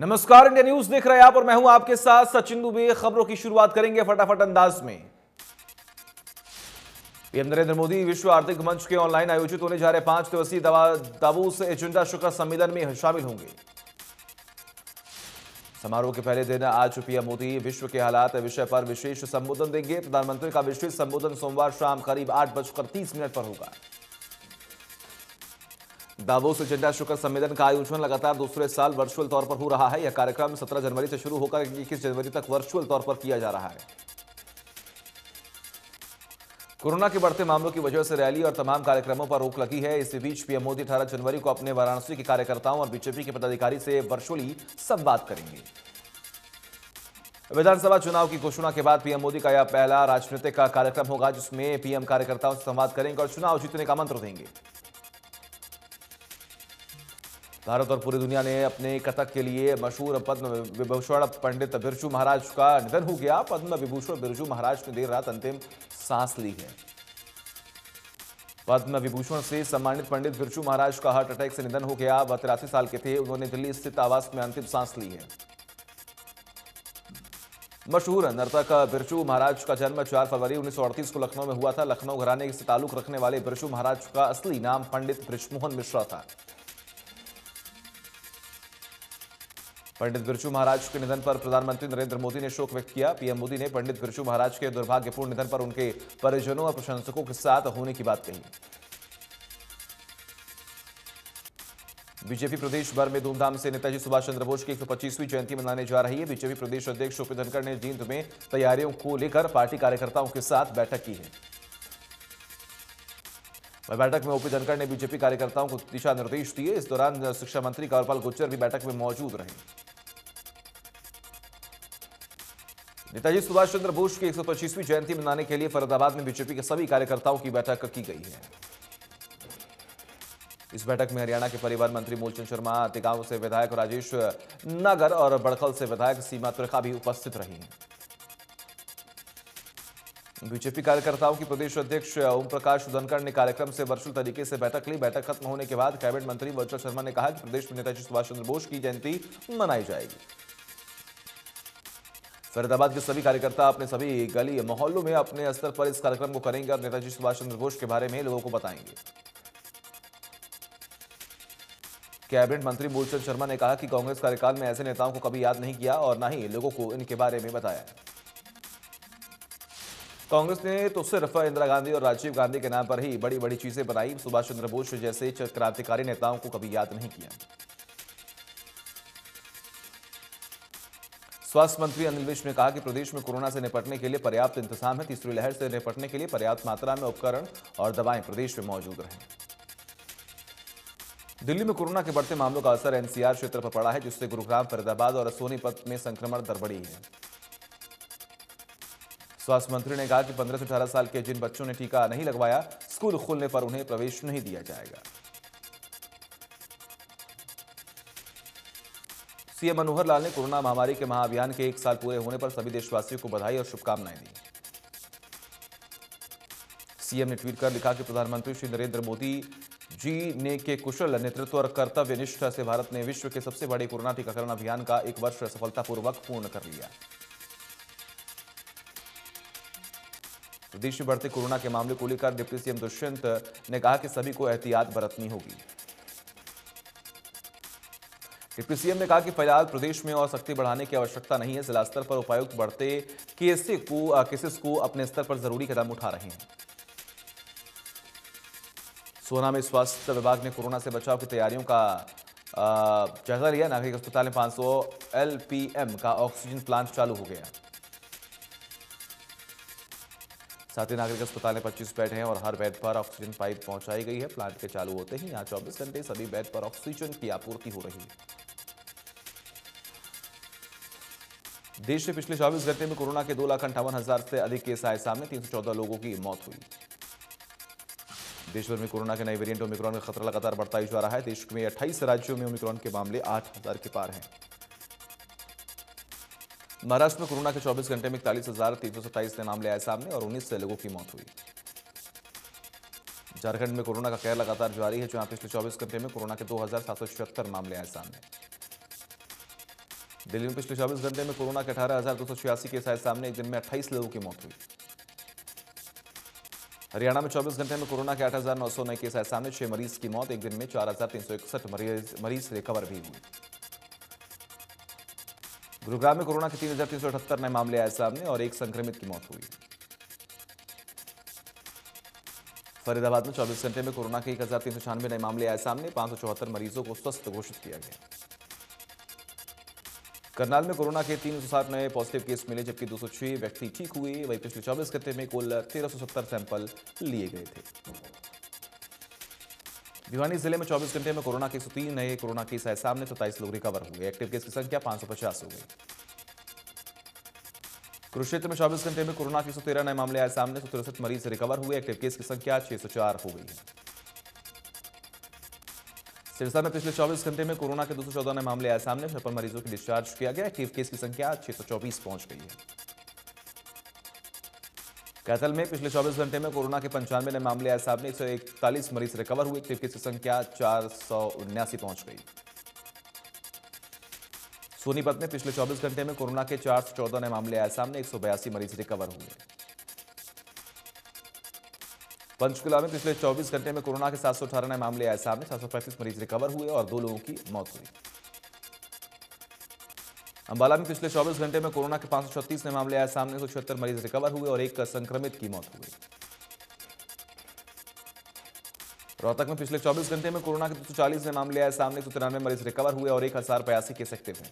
नमस्कार, India news देख रहे हैं आप और मैं हूं आपके साथ सचिन दुबे। खबरों की शुरुआत करेंगे फटाफट अंदाज में। पीएम नरेंद्र मोदी विश्व आर्थिक मंच के ऑनलाइन आयोजित होने जा रहे 5 दिवसीय दावोस एजेंडा शिखर सम्मेलन में शामिल होंगे। समारोह के पहले दिन आज पीएम मोदी विश्व के हालात विषय पर विशेष संबोधन देंगे। प्रधानमंत्री का विशेष संबोधन सोमवार शाम करीब 8:30 पर होगा। दावोस एजेंडा शिखर सम्मेलन का आयोजन लगातार दूसरे साल वर्चुअल तौर पर हो रहा है। यह कार्यक्रम 17 जनवरी से शुरू होकर 21 जनवरी तक वर्चुअल तौर पर किया जा रहा है। कोरोना के बढ़ते मामलों की वजह से रैली और तमाम कार्यक्रमों पर रोक लगी है। इसी बीच पीएम मोदी 18 जनवरी को अपने वाराणसी के कार्यकर्ताओं और बीजेपी के पदाधिकारी से वर्चुअली संवाद करेंगे। विधानसभा चुनाव की घोषणा के बाद पीएम मोदी का यह पहला राजनीतिक कार्यक्रम होगा जिसमें पीएम कार्यकर्ताओं से संवाद करेंगे और चुनाव जीतने का मंत्र देंगे। भारत और पूरी दुनिया ने अपने कथक के लिए मशहूर पद्म विभूषण पंडित बिरजू महाराज का निधन हो गया। पद्म विभूषण बिरजू महाराज ने देर रात अंतिम सांस ली है। पद्म विभूषण से सम्मानित पंडित बिरजू महाराज का हार्ट अटैक से निधन हो गया। वह 83 साल के थे। उन्होंने दिल्ली स्थित आवास में अंतिम सांस ली है। मशहूर नर्तक बिरजू महाराज का जन्म 4 फरवरी 1938 को लखनऊ में हुआ था। लखनऊ घराने से ताल्लुक रखने वाले बिरजू महाराज का असली नाम पंडित बृजमोहन मिश्रा था। पंडित बिरजू महाराज के निधन पर प्रधानमंत्री नरेंद्र मोदी ने शोक व्यक्त किया। पीएम मोदी ने पंडित बिरजू महाराज के दुर्भाग्यपूर्ण निधन पर उनके परिजनों और प्रशंसकों के साथ होने की बात कही। बीजेपी प्रदेश भर में धूमधाम से नेताजी सुभाष चंद्र बोस की 125वीं जयंती मनाने जा रही है। बीजेपी प्रदेश अध्यक्ष ओपी धनखड़ ने जींद में तैयारियों को लेकर पार्टी कार्यकर्ताओं के साथ बैठक की है। बैठक में ओपी धनखड़ ने बीजेपी कार्यकर्ताओं को दिशा निर्देश दिए। इस दौरान शिक्षा मंत्री कंवरपाल गुर्जर भी बैठक में मौजूद रहे। नेताजी सुभाष चंद्र बोस की 125वीं जयंती मनाने के लिए फरीदाबाद में बीजेपी के सभी कार्यकर्ताओं की बैठक की गई है। इस बैठक में हरियाणा के परिवहन मंत्री मूलचंद शर्मा, तिगांव से विधायक राजेश नगर और बड़खल से विधायक सीमा त्रिखा भी उपस्थित रही हैं। बीजेपी कार्यकर्ताओं की प्रदेश अध्यक्ष ओम प्रकाश धनखड़ ने कार्यक्रम से वर्चुअल तरीके से बैठक ली। बैठक खत्म होने के बाद कैबिनेट मंत्री मूलचंद शर्मा ने कहा कि प्रदेश में नेताजी सुभाष चंद्र बोस की जयंती मनाई जाएगी। फरीदाबाद के सभी कार्यकर्ता अपने सभी गली मोहल्लों में अपने स्तर पर इस कार्यक्रम को करेंगे और नेताजी सुभाष चंद्र बोस के बारे में लोगों को बताएंगे। कैबिनेट मंत्री मूलचंद शर्मा ने कहा कि कांग्रेस कार्यकाल में ऐसे नेताओं को कभी याद नहीं किया और न ही लोगों को इनके बारे में बताया। कांग्रेस ने तो सिर्फ इंदिरा गांधी और राजीव गांधी के नाम पर ही बड़ी बड़ी चीजें बनाई। सुभाष चंद्र बोस जैसे क्रांतिकारी नेताओं को कभी याद नहीं किया। स्वास्थ्य मंत्री अनिल विज ने कहा कि प्रदेश में कोरोना से निपटने के लिए पर्याप्त इंतजाम है। तीसरी लहर से निपटने के लिए पर्याप्त मात्रा में उपकरण और दवाएं प्रदेश में मौजूद रहें। दिल्ली में कोरोना के बढ़ते मामलों का असर एनसीआर क्षेत्र पर पड़ा है, जिससे गुरुग्राम, फरीदाबाद और सोनीपत में संक्रमण दर बढ़ी है। स्वास्थ्य मंत्री ने कहा कि 15 से 18 साल के जिन बच्चों ने टीका नहीं लगवाया, स्कूल खुलने पर उन्हें प्रवेश नहीं दिया जाएगा। सीएम मनोहर लाल ने कोरोना महामारी के महाअभियान के 1 साल पूरे होने पर सभी देशवासियों को बधाई और शुभकामनाएं दी। सीएम ने ट्वीट कर लिखा कि प्रधानमंत्री श्री नरेंद्र मोदी जी ने के कुशल नेतृत्व और कर्तव्य निष्ठा से भारत ने विश्व के सबसे बड़े कोरोना टीकाकरण अभियान का 1 वर्ष सफलतापूर्वक पूर्ण कर लिया। प्रदेश में बढ़ते कोरोना के मामले को लेकर डिप्टी सीएम दुष्यंत ने कहा कि सभी को एहतियात बरतनी होगी। डिप्टी सीएम ने कहा कि फिलहाल प्रदेश में और सख्ती बढ़ाने की आवश्यकता नहीं है। जिला स्तर पर उपायुक्त बढ़ते केसेस को अपने स्तर पर जरूरी कदम उठा रहे हैं। सोना में स्वास्थ्य विभाग ने कोरोना से बचाव की तैयारियों का जायजा लिया। नागरिक अस्पताल में 500 LPM का ऑक्सीजन प्लांट चालू हो गया। साथ ही नागरिक अस्पताल में 25 बेड हैं और हर बेड पर ऑक्सीजन पाइप पहुंचाई गई है। प्लांट के चालू होते ही यहां 24 घंटे सभी बेड पर ऑक्सीजन की आपूर्ति हो रही है। देश में पिछले 24 घंटे में कोरोना के 2,58,000 से अधिक केस आए सामने। 314 लोगों की मौत हुई। देश भर में कोरोना के नए वेरिएंट ओमिक्रॉन का खतरा लगातार बढ़ता ही जा रहा है। देश में 28 राज्यों में ओमिक्रॉन के मामले 8,000 के पार हैं। महाराष्ट्र में कोरोना के 24 घंटे में 41,327 नए मामले आए सामने और 19 से लोगों की मौत हुई। झारखंड में कोरोना का कहर लगातार जारी है, जहां पिछले 24 घंटे में कोरोना के 2,776 मामले आए सामने। दिल्ली में पिछले 24 घंटे में कोरोना के 18,286 केस आए सामने। एक दिन में 28 लोगों की मौत हुई। हरियाणा में 24 घंटे में कोरोना के 8,900 नए केस आए सामने। 6 मरीज की मौत। एक दिन में 4,361 मरीज रिकवर भी हुए। गुरुग्राम में कोरोना के 3,378 नए मामले आए सामने और एक संक्रमित की मौत हुई। फरीदाबाद में 24 घंटे में कोरोना के 1,396 नए मामले आए सामने। 574 मरीजों को स्वस्थ घोषित किया गया। करनाल में कोरोना के 360 नए पॉजिटिव केस मिले, जबकि 206 व्यक्ति ठीक हुए। वहीं पिछले 24 घंटे में कुल 1370 सैंपल लिए गए थे। भिवानी जिले में 24 घंटे में कोरोना के 103 नए कोरोना केस आए सामने। 27 लोग रिकवर हुए। एक्टिव केस की संख्या 550 हो गई। कुरुक्षेत्र में 24 घंटे में कोरोना के 113 नए मामले आए सामने। 163 मरीज रिकवर हुए। एक्टिव केस की संख्या 604 हो गई है। सिरसा में पिछले 24 घंटे में कोरोना के 214 नए मामले आए सामने। 56 मरीजों की डिस्चार्ज किया गया। एक्टिव केस की संख्या 624 पहुंच गई है। कैथल में पिछले 24 घंटे में कोरोना के 95 नए मामले आए सामने। 141 मरीज रिकवर हुए। एक्टिव केस की संख्या 479 पहुंच गई। सोनीपत में पिछले 24 घंटे में कोरोना के 414 नए मामले आए सामने। 182 मरीज रिकवर हुए। पंचकुला में पिछले 24 घंटे में कोरोना के 718 नए मामले आए सामने। 735 मरीज रिकवर हुए और 2 लोगों की मौत हुई। अंबाला में पिछले 24 घंटे में कोरोना के 536 नए मामले आए सामने। 176 मरीज रिकवर हुए और एक संक्रमित की मौत हुई। रोहतक में पिछले 24 घंटे में कोरोना के 240 नए मामले आए सामने। 193 मरीज रिकवर हुए और 1082 केस एक्टिव हैं।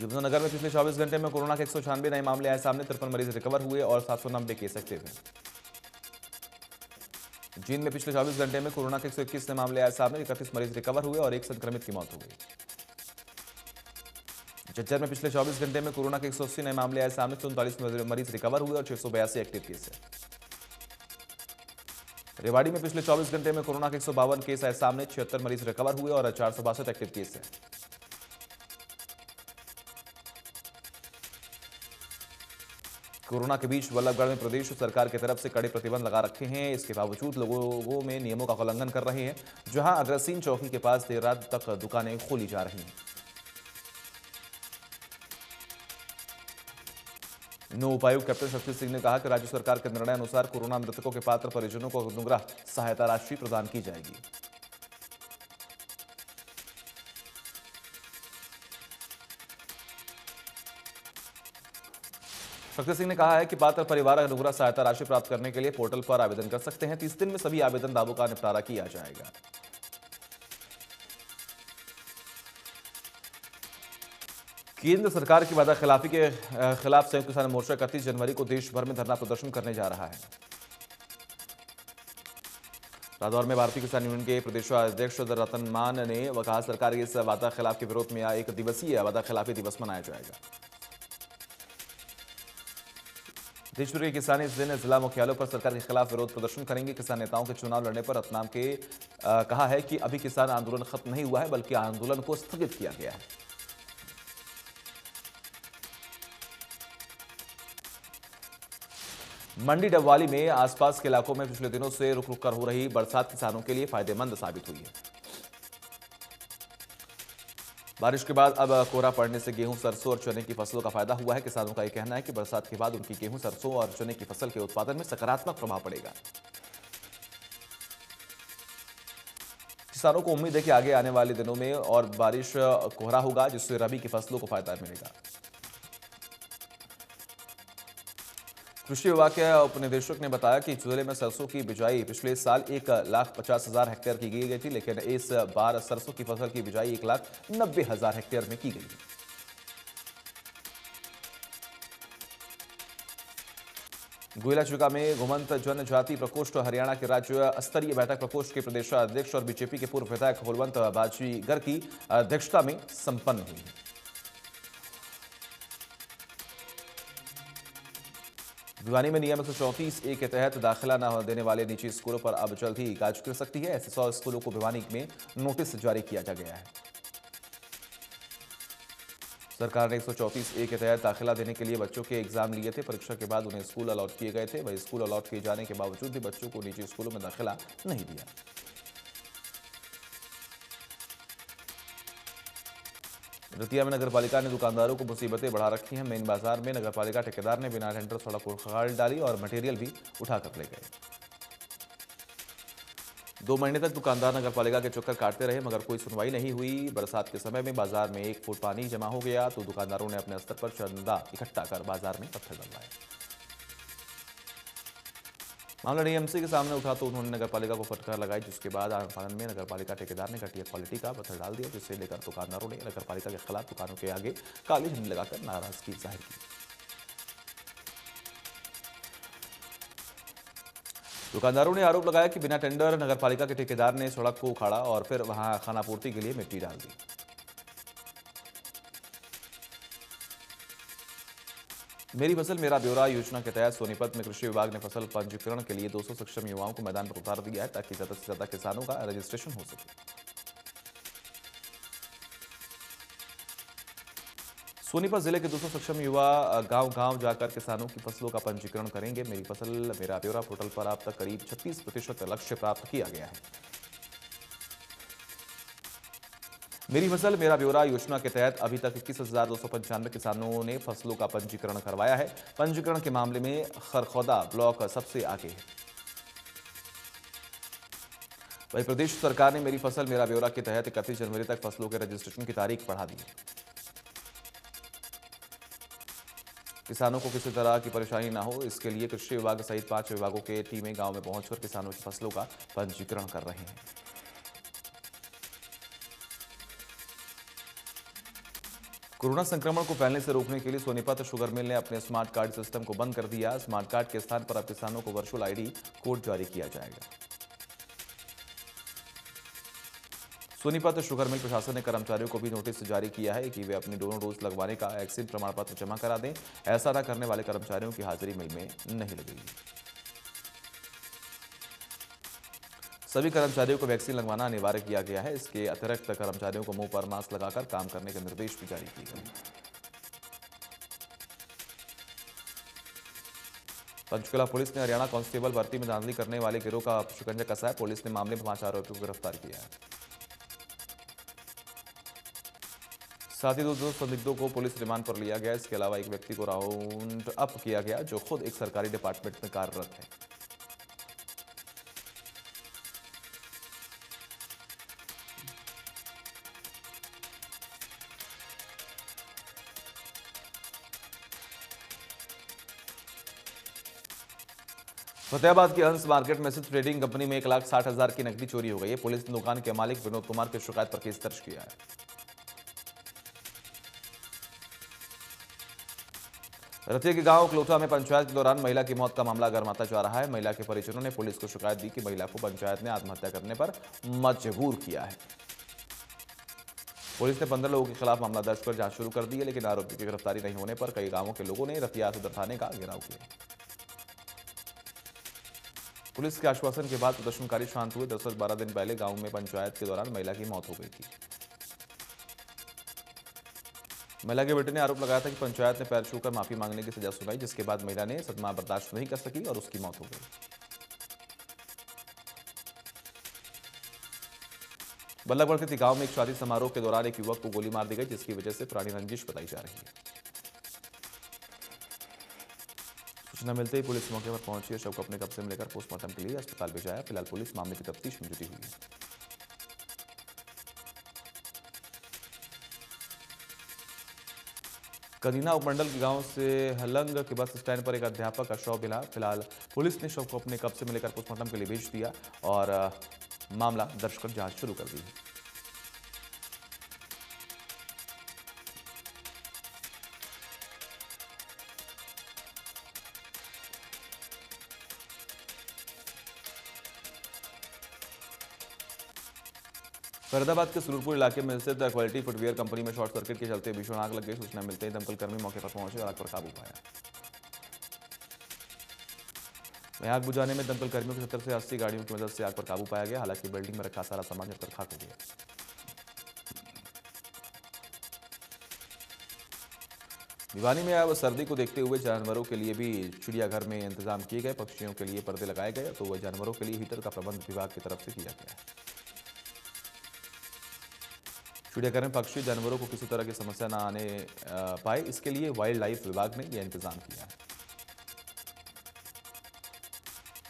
यमुनानगर में पिछले 24 घंटे में कोरोना के 196 नए मामले आए सामने। 53 मरीज रिकवर हुए और 790 केस एक्टिव हैं। जींद में पिछले 24 घंटे में कोरोना के 121 नए मामले आए सामने। 31 मरीज रिकवर हुए और एक संक्रमित की मौत हो गई। झज्जर में पिछले 24 घंटे में कोरोना के 180 नए मामले आए सामने। 39 मरीज रिकवर हुए और 682 एक्टिव केस है। रेवाड़ी में पिछले 24 घंटे में कोरोना के 152 केस आए सामने। 76 मरीज रिकवर हुए और 462 एक्टिव केस है। कोरोना के बीच बल्लभगढ़ में प्रदेश सरकार की तरफ से कड़े प्रतिबंध लगा रखे हैं। इसके बावजूद लोगों में नियमों का उल्लंघन कर रहे हैं। जहां अग्रसेन चौकी के पास देर रात तक दुकानें खोली जा रही हैं। नौ उपायुक्त कैप्टन शक्ति सिंह ने कहा कि राज्य सरकार के निर्णय अनुसार कोरोना मृतकों के पात्र परिजनों को अनुग्रह सहायता राशि प्रदान की जाएगी। शक्ति सिंह ने कहा है कि पात्र परिवार अनुग्रह सहायता राशि प्राप्त करने के लिए पोर्टल पर आवेदन कर सकते हैं। 30 दिन में सभी आवेदन दावों का निपटारा किया जाएगा। केंद्र सरकार की वादाखिलाफी के खिलाफ संयुक्त किसान मोर्चा 31 जनवरी को देश भर में धरना प्रदर्शन करने जा रहा है। रादौर में भारतीय किसान यूनियन के प्रदेशाध्यक्ष रतन मान ने कहा सरकार के इस वादाखिलाफ के विरोध में एक दिवसीय वादाखिलाफी दिवस मनाया जाएगा। देशभर के किसान इस दिन जिला मुख्यालयों पर सरकार के खिलाफ विरोध प्रदर्शन करेंगे। किसान नेताओं के चुनाव लड़ने पर रतनाम के कहा है कि अभी किसान आंदोलन खत्म नहीं हुआ है, बल्कि आंदोलन को स्थगित किया गया है। मंडी डबवाली में आसपास के इलाकों में पिछले दिनों से रुक रुक कर हो रही बरसात किसानों के लिए फायदेमंद साबित हुई है। बारिश के बाद अब कोहरा पड़ने से गेहूं, सरसों और चने की फसलों का फायदा हुआ है। किसानों का यह कहना है कि बरसात के बाद उनकी गेहूं, सरसों और चने की फसल के उत्पादन में सकारात्मक प्रभाव पड़ेगा। किसानों को उम्मीद है कि आगे आने वाले दिनों में और बारिश कोहरा होगा, जिससे रबी की फसलों को फायदा मिलेगा। कृषि विभाग के उपनिदेशक ने बताया कि जिले में सरसों की बिजाई पिछले साल 1,50,000 हेक्टेयर की गई थी, लेकिन इस बार सरसों की फसल की बिजाई 1,90,000 हेक्टेयर में की गई। गोइलाचुका में घुमंत जनजाति प्रकोष्ठ हरियाणा के राज्य स्तरीय बैठक प्रकोष्ठ के प्रदेशाध्यक्ष और बीजेपी के पूर्व विधायक कुलवंत बाजीगर की अध्यक्षता में संपन्न हुई। भिवानी में नियम 134A के तहत दाखिला न देने वाले निजी स्कूलों पर अब जल्द ही गाज गिर सकती है। ऐसे 100 स्कूलों को भिवानी में नोटिस जारी किया जा गया है। सरकार ने 134A के तहत दाखिला देने के लिए बच्चों के एग्जाम लिए थे। परीक्षा के बाद उन्हें स्कूल अलॉट किए गए थे। वही स्कूल अलॉट किए जाने के बावजूद भी बच्चों को निजी स्कूलों में दाखिला नहीं दिया। रतिया में नगरपालिका ने दुकानदारों को मुसीबतें बढ़ा रखी हैं। मेन बाजार में नगरपालिका ठेकेदार ने बिना टेंडर सड़क को उखाड़ डाली और मटेरियल भी उठाकर ले गए। 2 महीने तक दुकानदार नगरपालिका के चक्कर काटते रहे मगर कोई सुनवाई नहीं हुई। बरसात के समय में बाजार में 1 फुट पानी जमा हो गया तो दुकानदारों ने अपने स्तर पर चंदा इकट्ठा कर बाजार में पत्थर डलवाए। मामला डीएमसी के सामने उठा तो उन्होंने नगरपालिका को फटकार लगाई, जिसके बाद आंदोलन में नगरपालिका ठेकेदार ने घटिया क्वालिटी का पत्थर डाल दिया, जिसे लेकर दुकानदारों ने नगरपालिका के खिलाफ दुकानों के आगे काली झंडी लगाकर नाराजगी जाहिर की। दुकानदारों ने आरोप लगाया कि बिना टेंडर नगरपालिका के ठेकेदार ने सड़क को उखाड़ा और फिर वहां खानापूर्ति के लिए मिट्टी डाल दी। मेरी फसल मेरा ब्यौरा योजना के तहत सोनीपत में कृषि विभाग ने फसल पंजीकरण के लिए 200 सक्षम युवाओं को मैदान पर उतार दिया है ताकि ज्यादा से ज्यादा किसानों का रजिस्ट्रेशन हो सके। सोनीपत जिले के 200 सक्षम युवा गांव-गांव जाकर किसानों की फसलों का पंजीकरण करेंगे। मेरी फसल मेरा ब्यौरा पोर्टल पर अब तक करीब 36% लक्ष्य प्राप्त किया गया है। मेरी फसल मेरा ब्यौरा योजना के तहत अभी तक 21,295 किसानों ने फसलों का पंजीकरण करवाया है। पंजीकरण के मामले में खरखौदा ब्लॉक सबसे आगे है। वहीं प्रदेश सरकार ने मेरी फसल मेरा ब्यौरा के तहत 31 जनवरी तक फसलों के रजिस्ट्रेशन की तारीख बढ़ा दी है। किसानों को किसी तरह की परेशानी ना हो, इसके लिए कृषि विभाग सहित 5 विभागों के टीमें गांव में पहुंचकर किसानों की फसलों का पंजीकरण कर रहे हैं। कोरोना संक्रमण को फैलने से रोकने के लिए सोनीपत शुगर मिल ने अपने स्मार्ट कार्ड सिस्टम को बंद कर दिया। स्मार्ट कार्ड के स्थान पर अब किसानों को वर्चुअल आईडी कोड जारी किया जाएगा। सोनीपत शुगर मिल प्रशासन ने कर्मचारियों को भी नोटिस जारी किया है कि वे अपनी दोनों डोज लगवाने का वैक्सीन प्रमाण पत्र जमा करा दें। ऐसा न करने वाले कर्मचारियों की हाजिरी मिल में नहीं लगेगी। सभी कर्मचारियों को वैक्सीन लगवाना अनिवार्य किया गया है। इसके अतिरिक्त कर्मचारियों को मुंह पर मास्क लगाकर काम करने के निर्देश भी जारी किए गए। पंचकुला पुलिस ने हरियाणा कांस्टेबल भर्ती में धांधली करने वाले गिरोह का शिकंजा कसा है। पुलिस ने मामले में 5 आरोपियों को गिरफ्तार किया है। साथ ही 2 संदिग्धों को पुलिस रिमांड पर लिया गया। इसके अलावा एक व्यक्ति को राउंड अप किया गया जो खुद एक सरकारी डिपार्टमेंट में कार्यरत है। फतेहाबाद के हंस मार्केट में स्थित ट्रेडिंग कंपनी में 1,60,000 की नकदी चोरी हो गई है। पुलिस ने दुकान के मालिक विनोद कुमार की शिकायत पर केस दर्ज किया है। रतिया के गांव क्लोथा में पंचायत के दौरान महिला की मौत का मामला गर्माता जा रहा है। महिला के परिजनों ने पुलिस को शिकायत दी कि महिला को पंचायत ने आत्महत्या करने पर मजबूर किया है। पुलिस ने 15 लोगों के खिलाफ मामला दर्ज कर जांच शुरू कर दी है, लेकिन आरोपी की गिरफ्तारी नहीं होने पर कई गांवों के लोगों ने रतिया सदर थाने का घेराव किया। पुलिस के आश्वासन के बाद प्रदर्शनकारी शांत हुए। दरअसल 12 दिन पहले गांव में पंचायत के दौरान महिला की मौत हो गई थी। महिला के बेटे ने आरोप लगाया था कि पंचायत ने पैर छूकर माफी मांगने की सजा सुनाई, जिसके बाद महिला ने सदमा बर्दाश्त नहीं कर सकी और उसकी मौत हो गई। बल्लभगढ़ के गांव में एक शादी समारोह के दौरान एक युवक को गोली मार दी गई, जिसकी वजह से पुरानी रंजिश बताई जा रही है। सूचना मिलते ही पुलिस मौके पर पहुंची और शव को अपने कब्जे में लेकर पोस्टमार्टम के लिए अस्पताल भेजाया। फिलहाल पुलिस मामले की तफ्तीश में जुटी हुई है। कदीना उपमंडल के गांव से हलंग के बस स्टैंड पर एक अध्यापक का शव मिला। फिलहाल पुलिस ने शव को अपने कब्जे में लेकर पोस्टमार्टम के लिए भेज दिया और मामला दर्ज कर जांच शुरू कर दी है। फरीदाबाद के सुलूरपुर इलाके में स्थित क्वालिटी फुटवियर कंपनी में शॉर्ट सर्किट के चलते भीषण आग लग गई। सूचना मिलते ही दमकल कर्मी मौके पर पहुंचे और आग पर काबू पाया। वहीं आग बुझाने में दमकल कर्मियों की 70 से 80 गाड़ियों की मदद से आग पर काबू पाया गया। हालांकि बिल्डिंग में रखा सारा सामान जलकर खाक हो गया। भिवानी में अब सर्दी को देखते हुए जानवरों के लिए भी चिड़ियाघर में इंतजाम किए गए। पक्षियों के लिए पर्दे लगाए गए तो वह जानवरों के लिए हीटर का प्रबंध विभाग की तरफ से किया गया है। चिड़ियाघर में पक्षी जानवरों को किसी तरह की समस्या न आने पाए, इसके लिए वाइल्ड लाइफ विभाग ने यह इंतजाम किया है।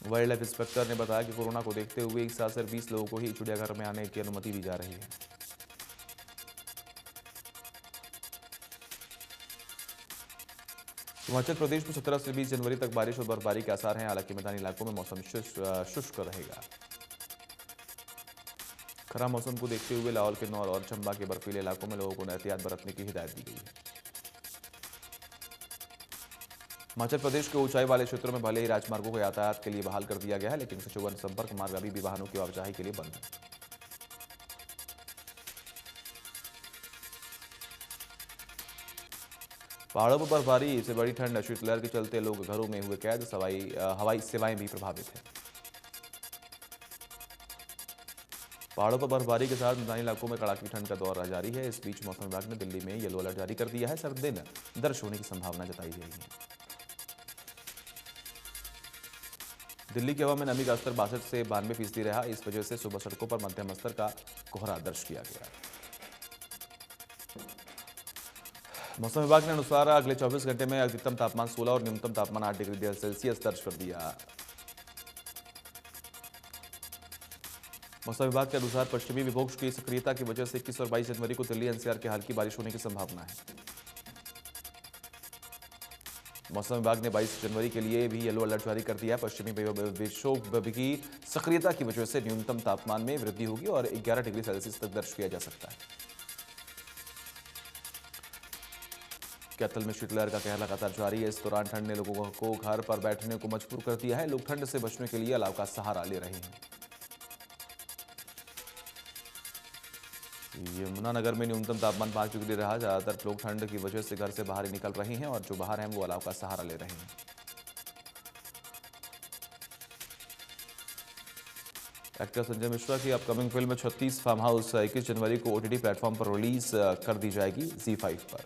वाइल्ड लाइफ इंस्पेक्टर ने बताया कि कोरोना को देखते हुए एक साथ सिर्फ 20 लोगों को ही चिड़ियाघर में आने की अनुमति दी जा रही है। हिमाचल प्रदेश में 17 से 20 जनवरी तक बारिश और बर्फबारी के आसार हैं। हालांकि मैदानी इलाकों में मौसम शुष्क रहेगा। खराब मौसम को देखते हुए लाहौल, किन्नौर और चंबा के बर्फीले इलाकों में लोगों को एहतियात बरतने की हिदायत दी गई है। हिमाचल प्रदेश के ऊंचाई वाले क्षेत्रों में भले ही राजमार्गों को यातायात के लिए बहाल कर दिया गया है, लेकिन सचिवन संपर्क मार्ग अभी भी वाहनों की आवाजाही के लिए बंद है। पहाड़ों पर बर्फबारी से बड़ी ठंड, शीतलहर के चलते लोग घरों में हुए कैद, हवाई सेवाएं भी प्रभावित है। पहाड़ों पर बर्फबारी के साथ मैदानी इलाकों में कड़ाके की ठंड का दौर जारी है। इस बीच मौसम विभाग ने दिल्ली में येलो अलर्ट जारी कर दिया है। सर्द दिन दर्ज होने की संभावना जताई गई है। दिल्ली की हवा में नमी का स्तर 62 से 92% रहा। इस वजह से सुबह सड़कों पर मध्यम स्तर का कोहरा दर्ज किया गया। मौसम विभाग के अनुसार अगले 24 घंटे में अधिकतम तापमान 16 और न्यूनतम तापमान 8 डिग्री सेल्सियस दर्ज कर दिया। मौसम विभाग के अनुसार पश्चिमी विक्षोभ की सक्रियता की वजह से 21 और 22 जनवरी को दिल्ली एनसीआर के हल्की बारिश होने की संभावना है। मौसम विभाग ने 22 जनवरी के लिए भी येलो अलर्ट जारी कर दिया है। पश्चिमी विक्षोभ की सक्रियता की वजह से न्यूनतम तापमान में वृद्धि होगी और 11 डिग्री सेल्सियस तक दर्ज किया जा सकता है। कैथल में शीतलहर का कहर लगातार जारी है। इस दौरान ठंड ने लोगों को घर पर बैठने को मजबूर कर दिया है। लोग ठंड से बचने के लिए अलाव का सहारा ले रहे हैं। यमुनानगर में न्यूनतम तापमान 5 डिग्री रहा। ज्यादातर लोग ठंड की वजह से घर से बाहर ही निकल रहे हैं और जो बाहर हैं वो अलाव का सहारा ले रहे हैं। एक्टर संजय मिश्रा की अपकमिंग फिल्म 36 फार्म हाउस 21 जनवरी को ओटीटी प्लेटफॉर्म पर रिलीज कर दी जाएगी ZEE5 पर।